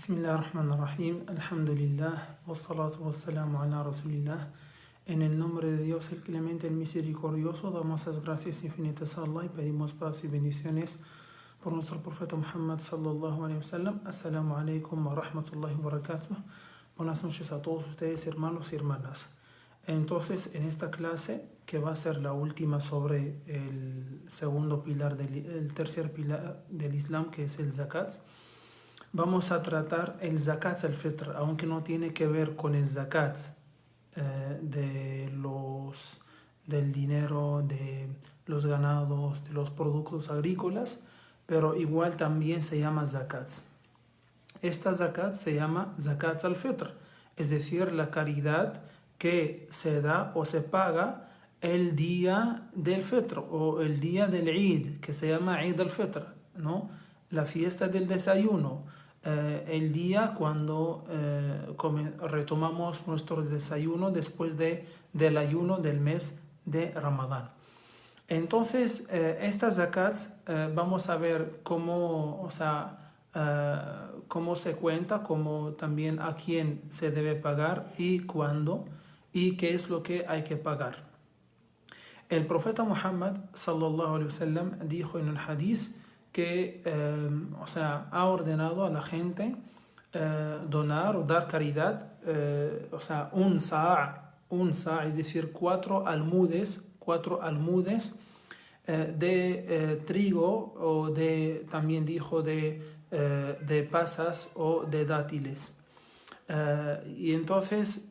Bismillahirrahmanirrahim, alhamdulillah, wassalatu wassalamu ala rasulillah. En el nombre de Dios, el clemente, el misericordioso, damos las gracias infinitas a Allah y pedimos paz y bendiciones por nuestro profeta Muhammad sallallahu alaihi wasallam. Assalamu alaikum wa rahmatullahi wa barakatuh. Buenas noches a todos ustedes, hermanos y hermanas. Entonces, en esta clase, que va a ser la última sobre el segundo pilar, el tercer pilar del Islam, que es el zakat, vamos a tratar el zakat al-fitr, aunque no tiene que ver con el zakat del dinero, de los ganados, de los productos agrícolas, pero igual también se llama zakat. Esta zakat se llama zakat al-fitr, es decir, la caridad que se da o se paga el día del fitr o el día del Eid, que se llama Eid al-fitr, ¿no? La fiesta del desayuno, el día cuando retomamos nuestro desayuno después del ayuno del mes de Ramadán. Entonces, estas zakats vamos a ver cómo, cómo se cuenta, cómo también a quién se debe pagar y cuándo y qué es lo que hay que pagar. El profeta Muhammad sallallahu alaihi wasallam dijo en un hadith que ha ordenado a la gente donar o dar caridad, un sa', es decir, cuatro almudes de trigo o también dijo de pasas o de dátiles. Y entonces,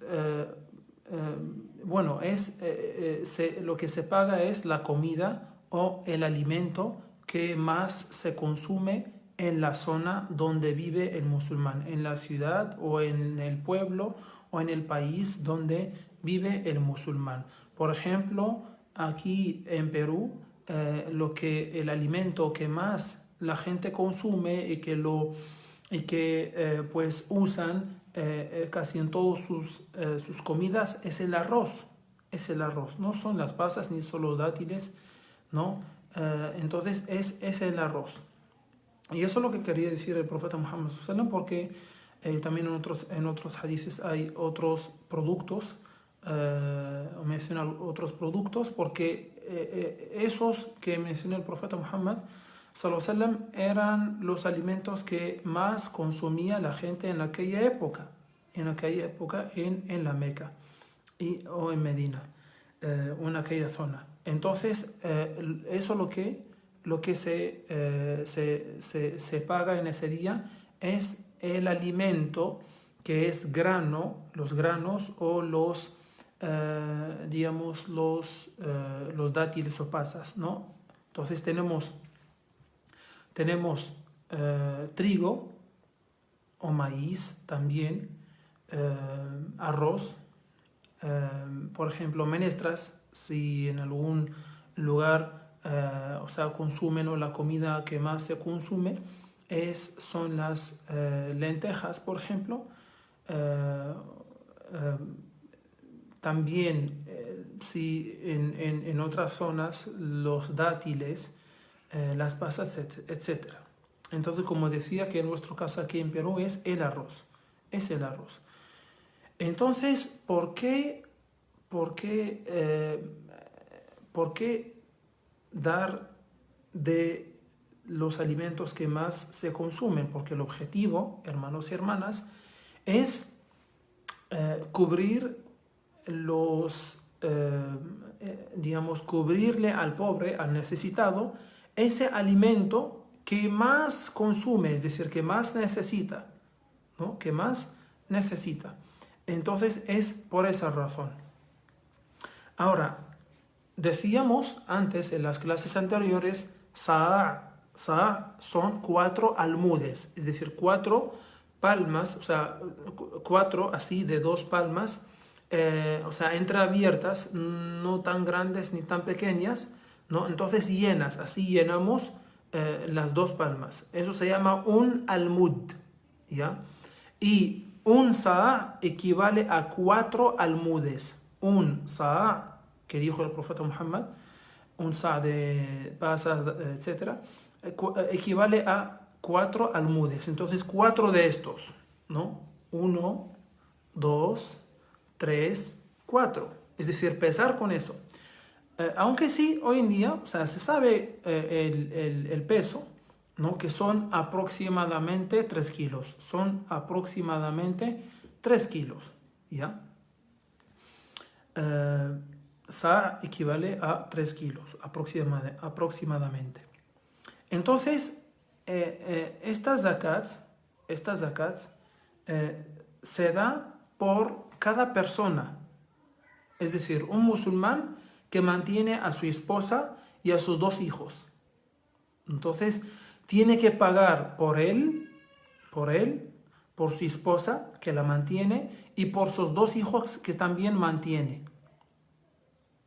lo que se paga es la comida o el alimento que más se consume en la zona donde vive el musulmán, en la ciudad o en el pueblo o en el país donde vive el musulmán. Por ejemplo, aquí en Perú, el alimento que más la gente consume y que usan casi en todas sus comidas es el arroz. Es el arroz, no son las pasas ni son los dátiles, ¿no? Entonces es el arroz. Y eso es lo que quería decir el profeta Muhammad sallallahu alaihi wasallam, porque también en otros hadiths hay otros productos, menciona otros productos, porque esos que mencionó el profeta Muhammad sallallahu alaihi wasallam eran los alimentos que más consumía la gente en aquella época en la Meca o en Medina, o en aquella zona. Entonces, eso lo que se paga en ese día es el alimento que es los granos o los dátiles o pasas, ¿no? Entonces tenemos trigo o maíz también, arroz, por ejemplo, menestras. Si en algún lugar consumen, o la comida que más se consume son las lentejas, por ejemplo. También si en otras zonas los dátiles, las pasas, etc. Entonces, como decía, que en nuestro caso aquí en Perú es el arroz. Entonces, ¿por qué dar de los alimentos que más se consumen? Porque el objetivo, hermanos y hermanas, es cubrirle al pobre, al necesitado, ese alimento que más consume, es decir, que más necesita, ¿no? Que más necesita. Entonces es por esa razón. Ahora, decíamos antes en las clases anteriores, sa' son 4 almudes, es decir, 4 palmas, 4 así de 2 palmas, entreabiertas, no tan grandes ni tan pequeñas, ¿no? Entonces llenas, así llenamos las 2 palmas. Eso se llama un almud, ¿ya? Y un sa' equivale a 4 almudes. Un sa', que dijo el profeta Muhammad, un sa' de pasas, etc., equivale a 4 almudes. Entonces 4 de estos, ¿no? 1, 2, 3, 4. Es decir, pesar con eso. Aunque sí, hoy en día, o sea, se sabe el peso, ¿no? Que son aproximadamente 3 kilos. Son aproximadamente 3 kilos, ¿ya? Sa equivale a 3 kilos aproximadamente. Entonces, estas zakats se da por cada persona. Es decir, un musulmán que mantiene a su esposa y a sus 2 hijos. Entonces, tiene que pagar por él, por su esposa que la mantiene y por sus 2 hijos que también mantiene.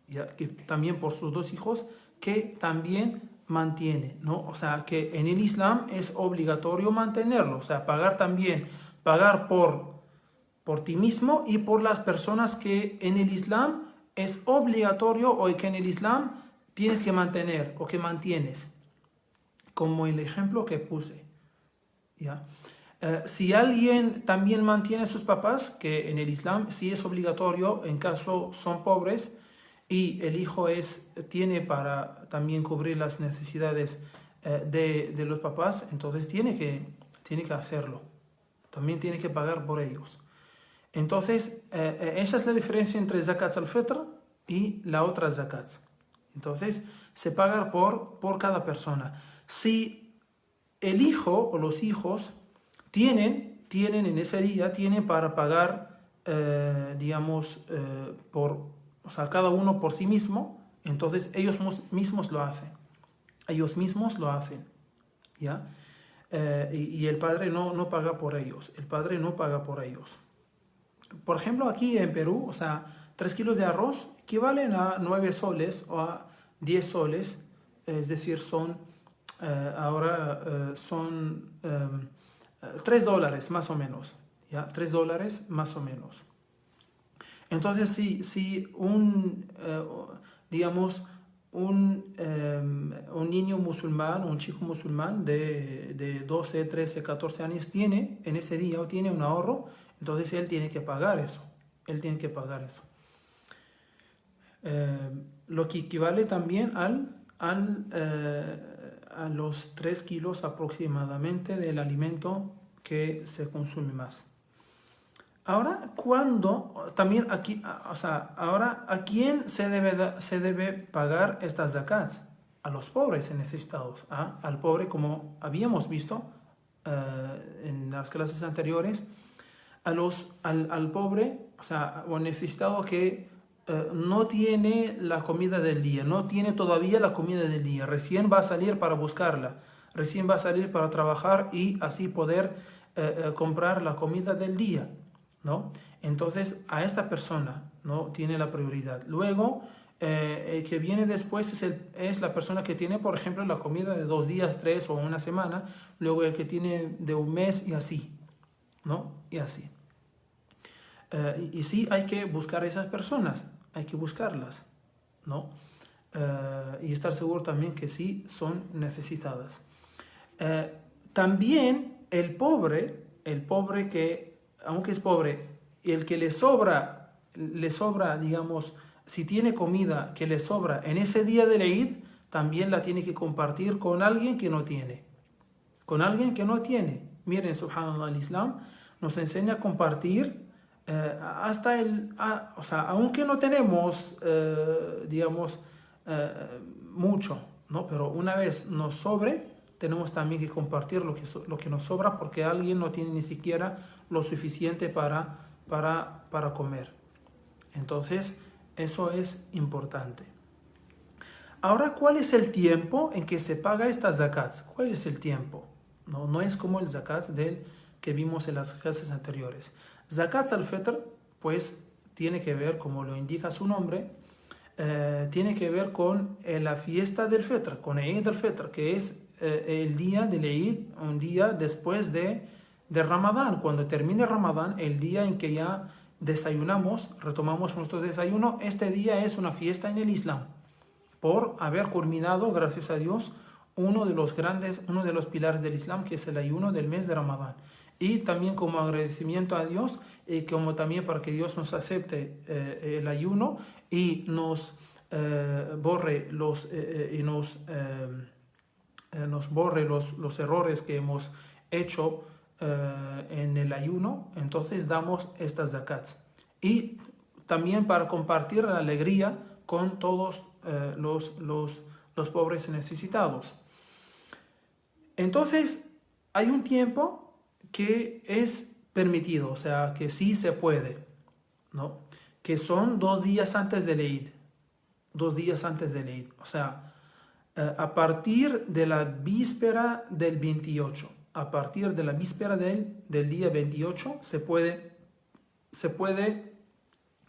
¿Ya? Que también por sus 2 hijos que también mantiene, ¿no? O sea, que en el Islam es obligatorio mantenerlo. O sea, pagar por ti mismo y por las personas que en el Islam es obligatorio o que en el Islam tienes que mantener o que mantienes, como el ejemplo que puse, ¿ya? Si alguien también mantiene a sus papás, que en el Islam sí es obligatorio en caso son pobres y el hijo tiene para también cubrir las necesidades de los papás, entonces tiene que hacerlo, también tiene que pagar por ellos. Entonces, esa es la diferencia entre zakat al-fitr y la otra zakat. Entonces, se paga por cada persona. Si el hijo o los hijos tienen en ese día, tienen para pagar, o sea, cada uno por sí mismo, entonces ellos mismos lo hacen. Ellos mismos lo hacen, ¿ya? Y el padre no paga por ellos. El padre no paga por ellos. Por ejemplo, aquí en Perú, o sea, 3 kilos de arroz equivalen a 9 soles o a 10 soles, es decir, son $3 más o menos, ¿ya? $3 más o menos. Entonces, si un niño musulmán, un chico musulmán de 12, 13, 14 años tiene en ese día o tiene un ahorro, entonces él tiene que pagar eso. Lo que equivale también a los 3 kilos aproximadamente del alimento que se consume más. Ahora, también aquí, o sea, ahora, ¿a quién se debe pagar estas zakats? A los pobres y necesitados, al pobre, como habíamos visto en las clases anteriores, al pobre, o sea, o necesitado que no tiene la comida del día, no tiene todavía la comida del día, recién va a salir para buscarla, recién va a salir para trabajar y así poder comprar la comida del día, ¿no? Entonces, a esta persona, ¿no?, tiene la prioridad. Luego, el que viene después es la persona que tiene, por ejemplo, la comida de 2 días, 3 o una semana, luego el que tiene de un mes y así, ¿no? Y así. Y sí hay que buscar a esas personas, hay que buscarlas, ¿no? Y estar seguro también que sí son necesitadas. También el pobre que, aunque es pobre, el que le sobra, digamos, si tiene comida que le sobra en ese día del Eid, también la tiene que compartir con alguien que no tiene. Miren, subhanallah, el Islam nos enseña a compartir o sea, aunque no tenemos, mucho, ¿no? Pero una vez nos sobre, tenemos también que compartir lo que nos sobra, porque alguien no tiene ni siquiera lo suficiente para comer. Entonces, eso es importante. Ahora, ¿cuál es el tiempo en que se paga estas zakats? ¿Cuál es el tiempo? No es como el zakat que vimos en las clases anteriores. Zakat al-fitr, pues, tiene que ver, como lo indica su nombre, tiene que ver con la fiesta del fitr, con Eid al-fitr, que es el día del Eid, un día después de Ramadán. Cuando termine Ramadán, el día en que ya desayunamos, retomamos nuestro desayuno, este día es una fiesta en el Islam, por haber culminado, gracias a Dios, uno de los pilares del Islam, que es el ayuno del mes de Ramadán. y también como agradecimiento a Dios y como también para que Dios nos acepte el ayuno y nos borre nos borre los errores que hemos hecho en el ayuno. Entonces damos estas zakats y también para compartir la alegría con todos los pobres y necesitados. Entonces hay un tiempo que es permitido, o sea, que sí se puede, ¿no? Que son 2 días antes del Eid. 2 días antes del Eid. O sea, a partir de la víspera del 28. A partir de la víspera del día 28 se puede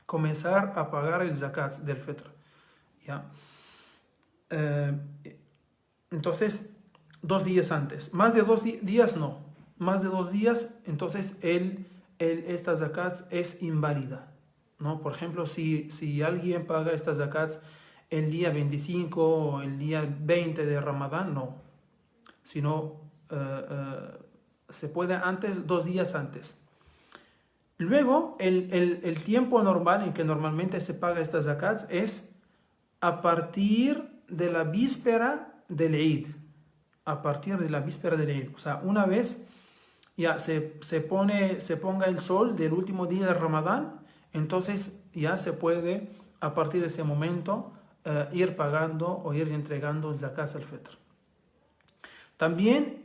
comenzar a pagar el zakat del fitr. ¿Ya? Entonces, 2 días antes. Más de 2 días no. Más de 2 días, entonces esta zakat es inválida, ¿no? Por ejemplo, si alguien paga estas zakats el día 25 o el día 20 de Ramadán, no. Sino se puede antes, 2 días antes. Luego, el tiempo normal en que normalmente se paga estas zakats es a partir de la víspera del Eid. A partir de la víspera del Eid. O sea, una vez ya se ponga el sol del último día de Ramadán, entonces ya se puede, a partir de ese momento, ir pagando o ir entregando zakat al fitr. También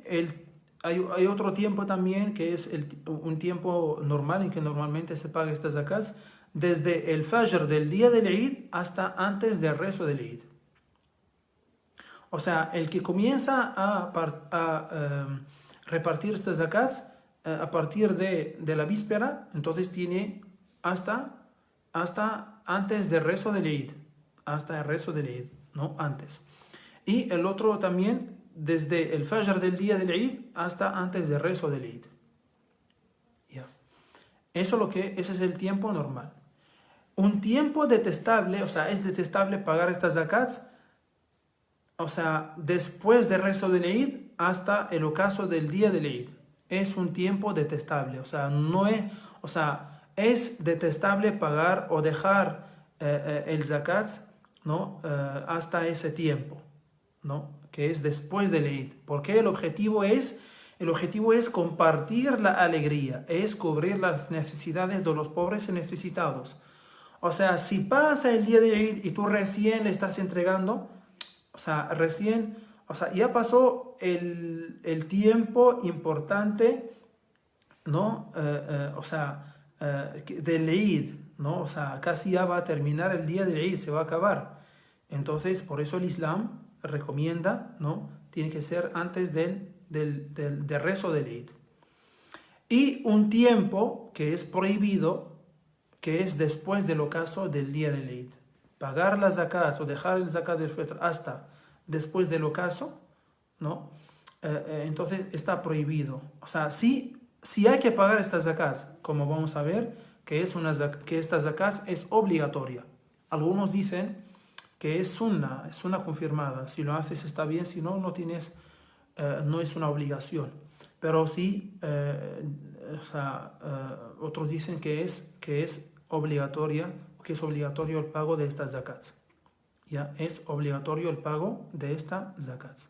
hay otro tiempo también que es un tiempo normal en que normalmente se paga estas zakat desde el fajr del día del Eid hasta antes del rezo del Eid. O sea, el que comienza a repartir estas zakats a partir de la víspera, entonces tiene hasta antes del rezo del Eid. Hasta el rezo del Eid, no antes. Y el otro también desde el fajr del día del Eid hasta antes del rezo del Eid. Ya. Ese es el tiempo normal. Un tiempo detestable, o sea, es detestable pagar estas zakats, o sea, después del rezo del Eid hasta el ocaso del día del Eid. Es un tiempo detestable, o sea, es detestable pagar o dejar el zakat, ¿no? Hasta ese tiempo, ¿no? Que es después del Eid. Porque el objetivo es compartir la alegría, es cubrir las necesidades de los pobres y necesitados. O sea, si pasa el día de Eid y tú recién le estás entregando, o sea, ya pasó el tiempo importante, ¿no? Del Eid, ¿no? O sea, casi ya va a terminar el día del Eid, se va a acabar. Entonces, por eso el Islam recomienda, ¿no? Tiene que ser antes del rezo del Eid. Y un tiempo que es prohibido, que es después del ocaso del día del Eid. Pagar las zakats o dejar el zakat del fitr hasta después del ocaso, ¿no? Entonces está prohibido. O sea, sí hay que pagar estas zakats, como vamos a ver, que esta zakat es obligatoria. Algunos dicen que es sunnah confirmada. Si lo haces está bien, si no, no es una obligación. Pero sí, otros dicen que es obligatoria, que es obligatorio el pago de estas zakats. Ya es obligatorio el pago de estas zakats.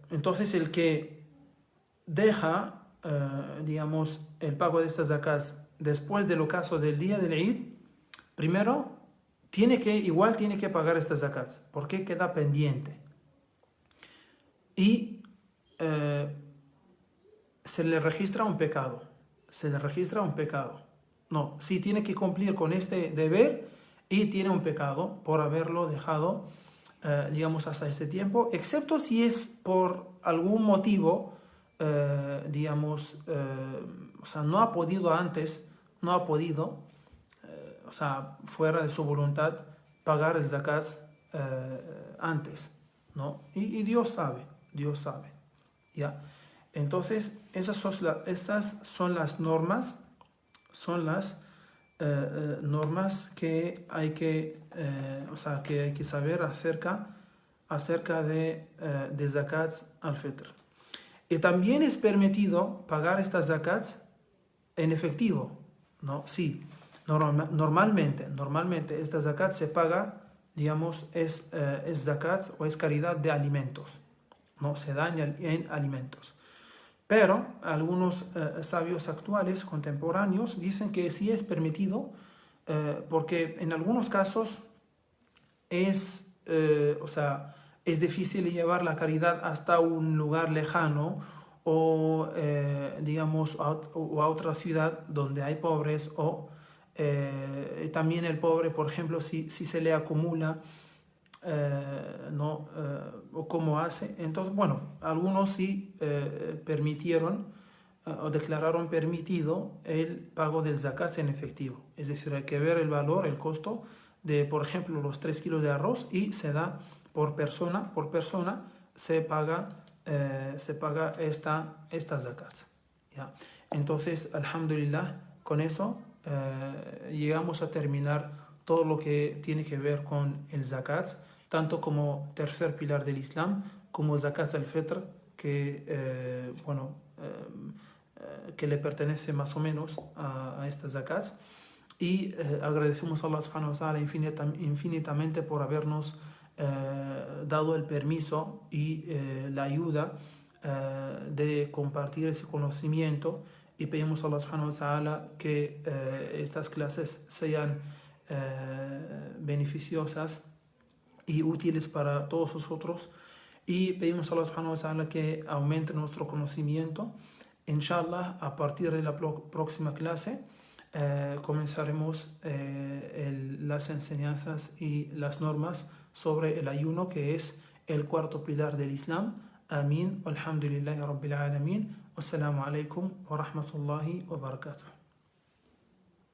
Entonces el que deja, digamos, el pago de estas zakats después del ocaso del día del Eid, primero tiene que pagar estas zakats, porque queda pendiente. Y se le registra un pecado. No, sí tiene que cumplir con este deber y tiene un pecado por haberlo dejado, digamos, hasta este tiempo, excepto si es por algún motivo, digamos, o sea, no ha podido, o sea, fuera de su voluntad, pagar el zakat antes, ¿no? Y Dios sabe, ¿ya? Entonces, esas son las normas, que hay que saber acerca de zakat al fitr. Y también es permitido pagar estas zakats en efectivo, ¿no? Sí, normalmente esta zakat se paga, digamos, es zakat o es caridad de alimentos, ¿no? Se da en alimentos. Pero algunos sabios actuales, contemporáneos, dicen que sí es permitido, porque en algunos casos o sea, es difícil llevar la caridad hasta un lugar lejano o, digamos, a otra ciudad donde hay pobres o también el pobre, por ejemplo, si se le acumula, ¿no? O cómo hace. Entonces, bueno, algunos sí permitieron o declararon permitido el pago del zakat en efectivo. Es decir, hay que ver el valor, el costo de, por ejemplo, los 3 kilos de arroz y se da por persona se paga esta zakat. ¿Ya? Entonces, alhamdulillah, con eso llegamos a terminar todo lo que tiene que ver con el zakat, tanto como tercer pilar del Islam, como zakat al-fitr, que, que le pertenece más o menos a esta zakat. Y agradecemos a Allah subhanahu wa ta'ala infinitamente por habernos dado el permiso y la ayuda de compartir ese conocimiento, y pedimos a Allah subhanahu wa ta'ala que estas clases sean beneficiosas y útiles para todos nosotros, y pedimos a Allah subhanahu wa ta'ala que aumente nuestro conocimiento. Inshallah, a partir de la próxima clase comenzaremos las enseñanzas y las normas sobre el ayuno, que es el cuarto pilar del Islam. Amén. Alhamdulillahi Rabbil Alamin. Wassalamu alaikum wa rahmatullahi wa barakatuh.